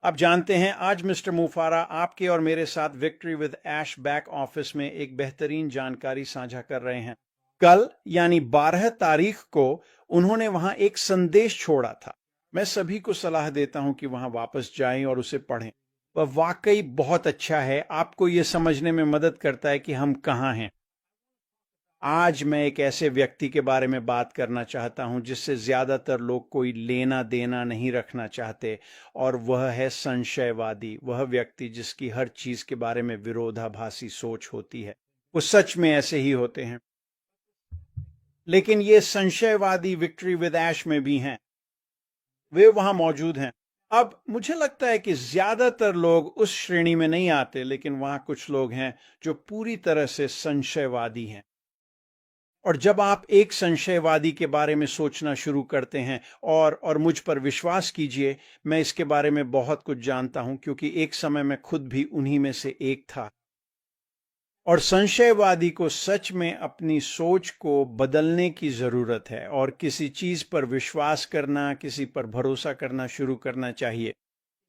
आप जानते हैं, आज मिस्टर मुफारा आपके और मेरे साथ victory with Ash back office में एक बेहतरीन जानकारी साझा कर रहे हैं। कल यानी 12 तारीख को उन्होंने वहां एक संदेश छोड़ा था। मैं सभी को सलाह देता हूं कि वहां वापस जाएं और उसे पढ़ें। वह वाकई बहुत अच्छा है, आपको यह समझने में मदद करता है कि हम कहां हैं। आज मैं एक ऐसे व्यक्ति के बारे में बात करना चाहता हूं जिससे ज्यादातर लोग कोई लेना देना नहीं रखना चाहते, और वह है संशयवादी। वह व्यक्ति जिसकी हर चीज के बारे में विरोधाभासी सोच होती है। वो सच में ऐसे ही होते हैं, लेकिन ये संशयवादी विक्ट्री विद ऐश में भी हैं। वे वहां मौजूद हैं। अब मुझे लगता है कि ज्यादातर लोग उस श्रेणी में नहीं आते, लेकिन वहां कुछ लोग हैं जो पूरी तरह से संशयवादी हैं। और जब आप एक संशयवादी के बारे में सोचना शुरू करते हैं, और मुझ पर विश्वास कीजिए, मैं इसके बारे में बहुत कुछ जानता हूं, क्योंकि एक समय मैं खुद भी उन्हीं में से एक था। और संशयवादी को सच में अपनी सोच को बदलने की जरूरत है और किसी चीज पर विश्वास करना, किसी पर भरोसा करना शुरू करना चाहिए।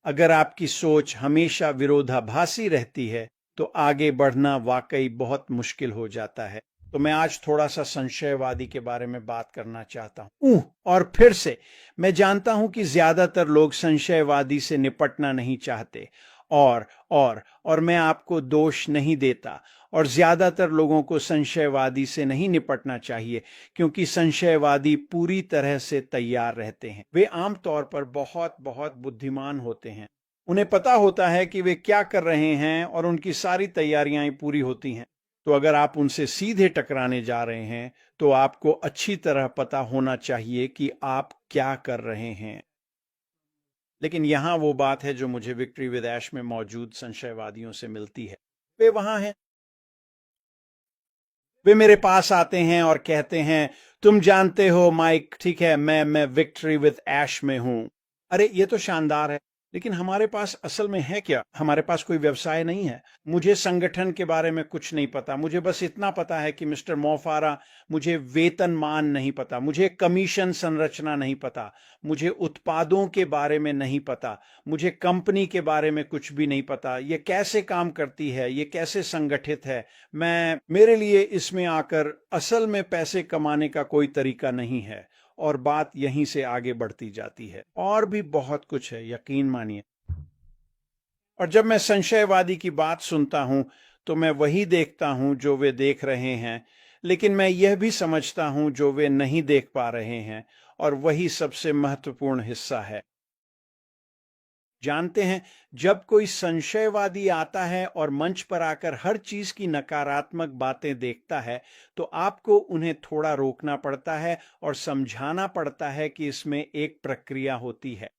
अगर आपकी सोच हमेशा विरोधाभासी रहती है तो आगे बढ़ना वाकई बहुत मुश्किल हो जाता है। तो मैं आज थोड़ा सा संशयवादी के बारे में बात करना चाहता हूं। और फिर से मैं जानता हूं कि ज्यादातर लोग संशयवादी से निपटना नहीं चाहते, और मैं आपको दोष नहीं देता। और ज्यादातर लोगों को संशयवादी से नहीं निपटना चाहिए, क्योंकि संशयवादी पूरी तरह से तैयार रहते हैं। वे आमतौर पर बहुत बहुत बुद्धिमान होते हैं। उन्हें पता होता है कि वे क्या कर रहे हैं और उनकी सारी तैयारियां पूरी होती हैं। तो अगर आप उनसे सीधे टकराने जा रहे हैं तो आपको अच्छी तरह पता होना चाहिए कि आप क्या कर रहे हैं। लेकिन यहां वो बात है जो मुझे विक्ट्री विद ऐश में मौजूद संशयवादियों से मिलती है। वे वहां हैं। वे मेरे पास आते हैं और कहते हैं, तुम जानते हो माइक, ठीक है, मैं विक्ट्री विद ऐश में हूं। अरे ये तो शानदार है, लेकिन हमारे पास असल में है क्या? हमारे पास कोई व्यवसाय नहीं है। मुझे संगठन के बारे में कुछ नहीं पता। मुझे बस इतना पता है कि मिस्टर मोफारा, मुझे वेतनमान नहीं पता, मुझे कमीशन संरचना नहीं पता, मुझे उत्पादों के बारे में नहीं पता, मुझे कंपनी के बारे में कुछ भी नहीं पता। ये कैसे काम करती है, ये कैसे संगठित है। मेरे लिए इसमें आकर असल में पैसे कमाने का कोई तरीका नहीं है। और बात यहीं से आगे बढ़ती जाती है। और भी बहुत कुछ है, यकीन मानिए। और जब मैं संशयवादी की बात सुनता हूं तो मैं वही देखता हूं जो वे देख रहे हैं, लेकिन मैं यह भी समझता हूं जो वे नहीं देख पा रहे हैं, और वही सबसे महत्वपूर्ण हिस्सा है। जानते हैं, जब कोई संशयवादी आता है और मंच पर आकर हर चीज की नकारात्मक बातें देखता है, तो आपको उन्हें थोड़ा रोकना पड़ता है और समझाना पड़ता है कि इसमें एक प्रक्रिया होती है।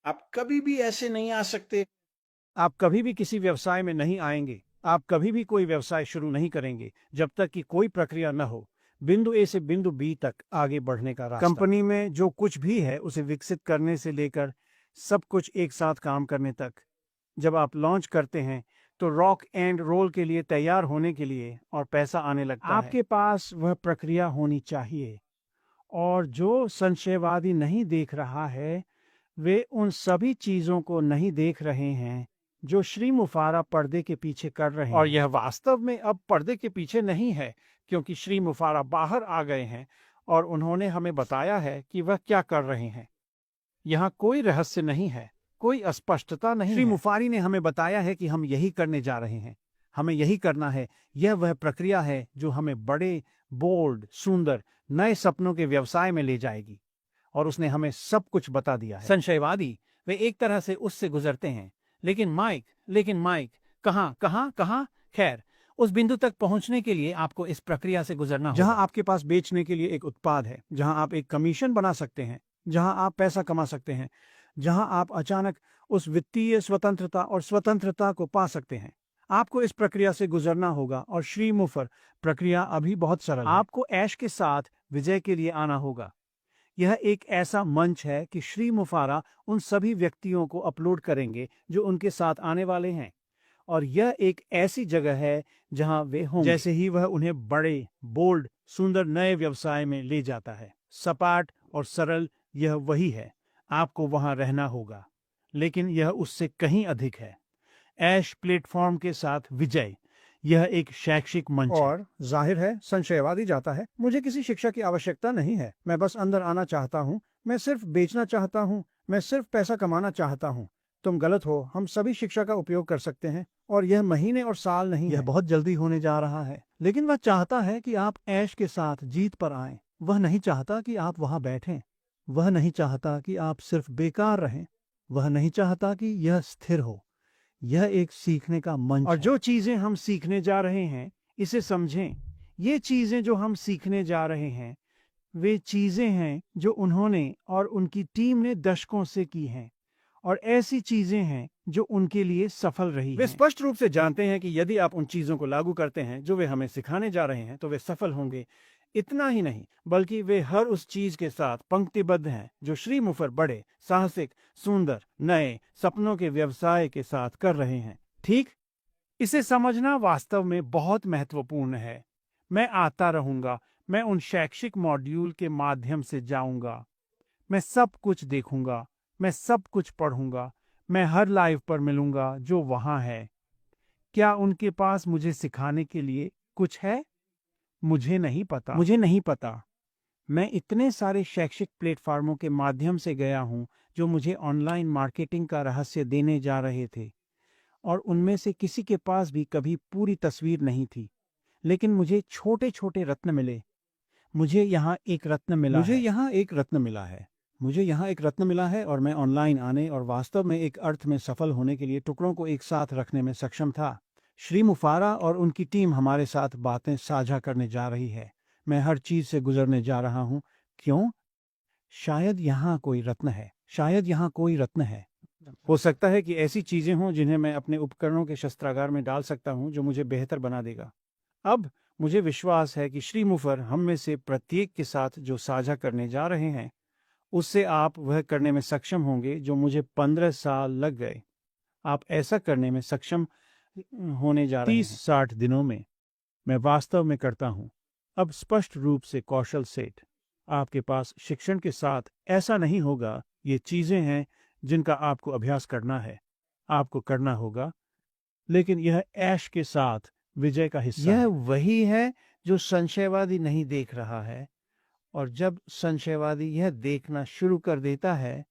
आप कभी भी ऐसे नहीं आ सकते। आप कभी भी किसी व्यवसाय में नहीं आएंगे, आप कभी भी कोई व्यवसाय शुरू नहीं करेंगे जब तक कि कोई प्रक्रिया न हो। बिंदु ए से बिंदु बी तक आगे बढ़ने का रास्ता। कंपनी में जो कुछ भी है उसे विकसित करने से लेकर सब कुछ एक साथ काम करने तक। जब आप लॉन्च करते हैं तो रॉक एंड रोल के लिए तैयार होने के लिए और पैसा आने लगता है। आपके पास वह प्रक्रिया होनी चाहिए। और जो संशयवादी नहीं देख रहा है, वे उन सभी चीजों को नहीं देख रहे हैं जो श्री मुफारा पर्दे के पीछे कर रहे हैं। और यह वास्तव में अब पर्दे के पीछे नहीं है, क्योंकि श्री मुफारा बाहर आ गए हैं और उन्होंने हमें बताया है कि वह क्या कर रहे हैं। यहाँ कोई रहस्य नहीं है, कोई अस्पष्टता नहीं। श्री मुफारी ने हमें बताया है कि हम यही करने जा रहे हैं, हमें यही करना है। यह वह प्रक्रिया है जो हमें बड़े, बोल्ड, सुंदर, नए सपनों के व्यवसाय में ले जाएगी। और उसने हमें सब कुछ बता दिया है। संशयवादी वे एक तरह से उससे गुजरते हैं, लेकिन माइक कहाँ कहाँ कहाँ? खैर, उस बिंदु तक पहुंचने के लिए आपको इस प्रक्रिया से गुजरना होगा जहां आपके पास बेचने के लिए एक उत्पाद है, जहां आप एक कमीशन बना सकते हैं, जहां आप पैसा कमा सकते हैं, जहां आप अचानक उस वित्तीय स्वतंत्रता और स्वतंत्रता को पा सकते हैं। आपको इस प्रक्रिया से गुजरना होगा। और श्री मुफर, प्रक्रिया अभी बहुत सरल है। आपको ऐश के साथ विजय के लिए आना होगा। यह एक ऐसा मंच है कि श्री मुफारा उन सभी व्यक्तियों को अपलोड करेंगे जो उनके साथ आने वाले हैं। और यह एक ऐसी जगह है जहां वे होंगे। जैसे ही वह उन्हें बड़े, बोल्ड, सुंदर नए व्यवसाय में ले जाता है, सपाट और सरल, यह वही है। आपको वहां रहना होगा। लेकिन यह उससे कहीं अधिक है। ऐश प्लेटफॉर्म के साथ विजय, यह एक शैक्षिक मंच है। और जाहिर है संशयवादी जाता है, मुझे किसी शिक्षा की आवश्यकता नहीं है, मैं बस अंदर आना चाहता हूँ, मैं सिर्फ बेचना चाहता हूँ, मैं सिर्फ पैसा कमाना चाहता हूँ। तुम गलत हो, हम सभी शिक्षा का उपयोग कर सकते हैं, और यह महीने और साल नहीं, यह बहुत जल्दी होने जा रहा है। लेकिन वह चाहता है कि आप ऐश के साथ जीत पर आएं। वह नहीं चाहता कि आप वहां बैठें, वह नहीं चाहता कि आप सिर्फ बेकार रहें, वह नहीं चाहता कि यह स्थिर हो। यह एक सीखने का मंच और जो चीजें हम सीखने जा रहे हैं, इसे समझें, ये चीजें जो हम सीखने जा रहे हैं वे चीजें हैं जो उन्होंने और उनकी टीम ने दशकों से की हैं, और ऐसी चीजें हैं जो उनके लिए सफल रही हैं। वे स्पष्ट रूप से जानते हैं कि यदि आप उन चीजों को लागू करते हैं जो वे हमें सिखाने जा रहे हैं तो वे सफल होंगे। इतना ही नहीं, बल्कि वे हर उस चीज के साथ पंक्तिबद्ध हैं जो श्री मुफर बड़े साहसिक सुंदर नए सपनों के व्यवसाय के साथ कर रहे हैं। ठीक, इसे समझना वास्तव में बहुत महत्वपूर्ण है। मैं आता रहूंगा, मैं उन शैक्षिक मॉड्यूल के माध्यम से जाऊंगा, मैं सब कुछ देखूंगा, मैं सब कुछ पढ़ूंगा, मैं हर लाइव पर मिलूंगा जो वहां है। क्या उनके पास मुझे सिखाने के लिए कुछ है? मुझे नहीं पता, मुझे नहीं पता। मैं इतने सारे शैक्षिक प्लेटफॉर्मों के माध्यम से गया हूं जो मुझे ऑनलाइन मार्केटिंग का रहस्य देने जा रहे थे, और उनमें से किसी के पास भी कभी पूरी तस्वीर नहीं थी, लेकिन मुझे छोटे छोटे रत्न मिले। मुझे यहाँ एक रत्न मिला मुझे है। यहाँ एक रत्न मिला है। मुझे यहाँ एक रत्न मिला है, और मैं ऑनलाइन आने और वास्तव में एक अर्थ में सफल होने के लिए टुकड़ों को एक साथ रखने में सक्षम था। श्री मुफारा और उनकी टीम हमारे साथ बातें साझा करने जा रही है। मैं हर चीज से गुजरने जा रहा हूँ। क्यों? शायद यहाँ कोई रत्न है, शायद यहाँ कोई रत्न है। हो सकता है कि ऐसी चीजें हों जिन्हें मैं अपने उपकरणों के शस्त्रागार में डाल सकता हूँ, जो मुझे बेहतर बना देगा। अब मुझे विश्वास है कि श्री मुफर हम में से प्रत्येक के साथ जो साझा करने जा रहे हैं, उससे आप वह करने में सक्षम होंगे जो मुझे 15 साल लग गए। आप ऐसा करने में सक्षम होने जा रहे हैं 30-60 दिनों में। मैं वास्तव में करता हूँ। अब स्पष्ट रूप से कौशल सेट, आपके पास शिक्षण के साथ ऐसा नहीं होगा। ये चीजें हैं जिनका आपको अभ्यास करना है, आपको करना होगा, लेकिन यह ऐश के साथ विजय का हिस्सा यह वही है जो संशयवादी नहीं देख रहा है। और जब संशयवादी यह देखना शुरू कर देता है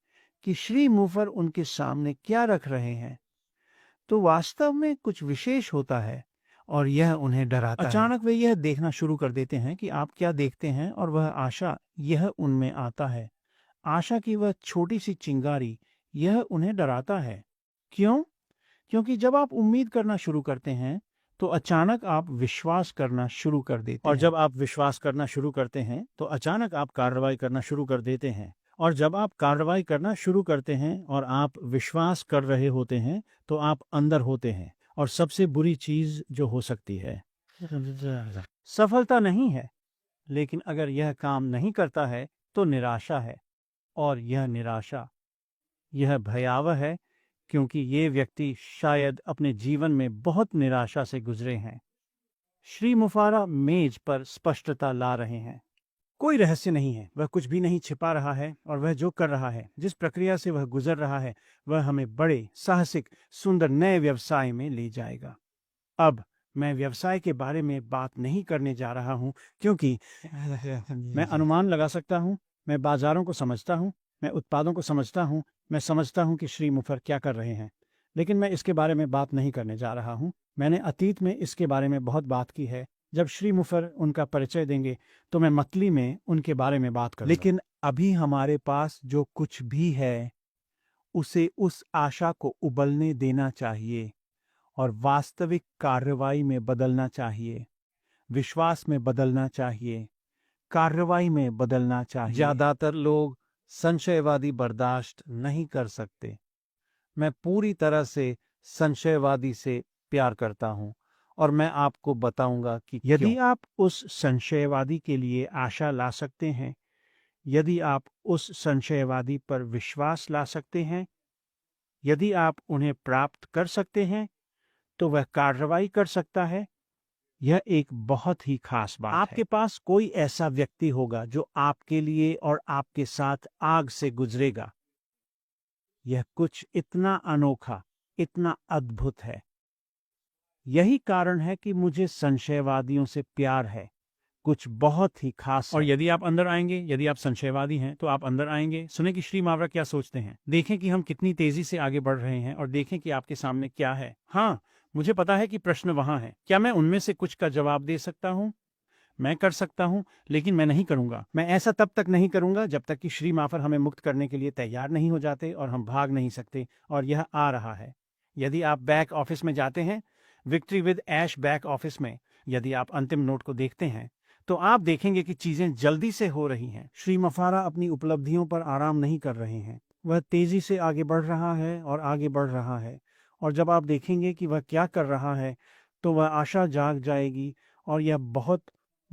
कि श्री मुफर उनके सामने क्या रख रहे हैं, तो वास्तव में कुछ विशेष होता है, और यह उन्हें डराता है। अचानक वे यह देखना शुरू कर देते हैं कि आप क्या देखते हैं, और वह आशा, यह उनमें आता है। आशा की वह छोटी सी चिंगारी, यह उन्हें डराता है। क्यों? क्योंकि जब आप उम्मीद करना शुरू करते हैं तो अचानक आप विश्वास करना शुरू कर देते हैं, और जब आप विश्वास करना शुरू करते हैं तो अचानक आप कार्रवाई करना शुरू कर देते हैं, और जब आप कार्रवाई करना शुरू करते हैं और आप विश्वास कर रहे होते हैं तो आप अंदर होते हैं। और सबसे बुरी चीज जो हो सकती है सफलता नहीं है, लेकिन अगर यह काम नहीं करता है तो निराशा है, और यह निराशा, यह भयावह है, क्योंकि ये व्यक्ति शायद अपने जीवन में बहुत निराशा से गुजरे हैं। श्री मुफारा मेज पर स्पष्टता ला रहे हैं। कोई रहस्य नहीं है, वह कुछ भी नहीं छिपा रहा है, और वह जो कर रहा है, जिस प्रक्रिया से वह गुजर रहा है, वह हमें बड़े साहसिक सुंदर नए व्यवसाय में ले जाएगा। अब मैं व्यवसाय के बारे में बात नहीं करने जा रहा हूं, क्योंकि मैं अनुमान लगा सकता हूं, मैं बाजारों को समझता हूं, मैं उत्पादों को समझता हूं, मैं समझता हूं कि श्री मुफर क्या कर रहे हैं, लेकिन मैं इसके बारे में बात नहीं करने जा रहा हूं। मैंने अतीत में इसके बारे में बहुत बात की है। जब श्री मुफर उनका परिचय देंगे तो मैं मतली में उनके बारे में बात करूंगा। लेकिन अभी हमारे पास जो कुछ भी है उसे उस आशा को उबलने देना चाहिए और वास्तविक कार्रवाई में बदलना चाहिए, विश्वास में बदलना चाहिए, कार्रवाई में बदलना चाहिए। ज्यादातर लोग संशयवादी बर्दाश्त नहीं कर सकते। मैं पूरी तरह से संशयवादी से प्यार करता हूं, और मैं आपको बताऊंगा कि यदि आप उस संशयवादी के लिए आशा ला सकते हैं, यदि आप उस संशयवादी पर विश्वास ला सकते हैं, यदि आप उन्हें प्राप्त कर सकते हैं, तो वह कार्रवाई कर सकता है। यह एक बहुत ही खास बात है। आपके पास कोई ऐसा व्यक्ति होगा जो आपके लिए और आपके साथ आग से गुजरेगा। यह कुछ इतना अनोखा, इतना अद्भुत है। यही कारण है कि मुझे संशयवादियों से प्यार है। कुछ बहुत ही खास और है। यदि आप अंदर आएंगे, यदि आप संशयवादी हैं, तो आप अंदर आएंगे, सुने कि श्री मावरा क्या सोचते हैं, देखें कि हम कितनी तेजी से आगे बढ़ रहे हैं और देखें कि आपके सामने क्या है। हाँ, मुझे पता है कि प्रश्न वहां है। क्या मैं उनमें से कुछ का जवाब दे सकता हूँ? मैं कर सकता हूँ, लेकिन मैं नहीं करूंगा। मैं ऐसा तब तक नहीं करूंगा जब तक कि श्री माफर हमें मुक्त करने के लिए तैयार नहीं हो जाते और हम भाग नहीं सकते। और यह आ रहा है। यदि आप बैक ऑफिस में जाते हैं, victory with Ash back office में, यदि आप अंतिम नोट को देखते हैं, तो आप देखेंगे कि चीजें जल्दी से हो रही हैं। श्री मफारा अपनी उपलब्धियों पर आराम नहीं कर रहे हैं। वह तेजी से आगे बढ़ रहा है और आगे बढ़ रहा है। और जब आप देखेंगे कि वह क्या कर रहा है, तो वह आशा जाग जाएगी और यह बहुत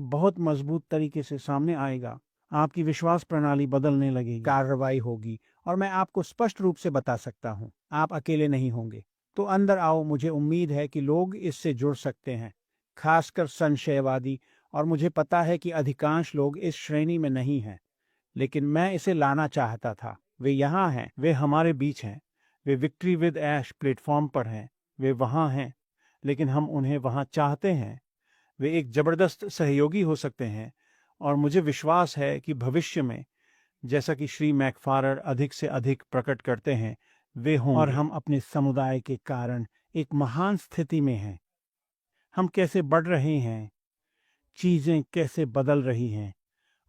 बहुत मजबूत तरीके से सामने आएगा। आपकी विश्वास प्रणाली बदलने लगेगी, कार्रवाई होगी। और मैं आपको स्पष्ट रूप से बता सकता हूँ, आप अकेले नहीं होंगे। तो अंदर आओ, मुझे उम्मीद है कि लोग इससे जुड़ सकते हैं, खासकर संशयवादी। और मुझे पता है कि अधिकांश लोग इस श्रेणी में नहीं हैं, लेकिन मैं इसे लाना चाहता था। वे यहाँ हैं, वे हमारे बीच हैं, वे विक्ट्री विद ऐश प्लेटफॉर्म पर हैं, वे वहाँ हैं, लेकिन हम उन्हें वहाँ चाहते हैं। वे एक जबरदस्त सहयोगी हो सकते हैं। और मुझे विश्वास है कि भविष्य में, जैसा कि श्री मैकफारर अधिक से अधिक प्रकट करते हैं, वे होंगे। और हम अपने समुदाय के कारण एक महान स्थिति में हैं। हम कैसे बढ़ रहे हैं, चीजें कैसे बदल रही हैं,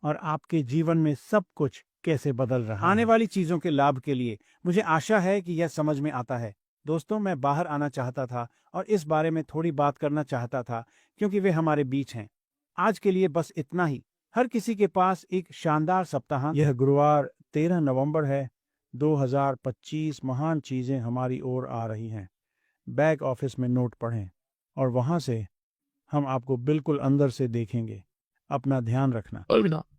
और आपके जीवन में सब कुछ कैसे बदल रहा है। आने वाली चीजों के लाभ के लिए मुझे आशा है कि यह समझ में आता है। दोस्तों, मैं बाहर आना चाहता था और इस बारे में थोड़ी बात करना चाहता था, क्योंकि वे हमारे बीच हैं। आज के लिए बस इतना ही। हर किसी के पास एक शानदार सप्ताह। यह गुरुवार 13 नवंबर है, 2025। महान चीजें हमारी ओर आ रही हैं। बैक ऑफिस में नोट पढ़ें और वहां से हम आपको बिल्कुल अंदर से देखेंगे। अपना ध्यान रखना। Olvida.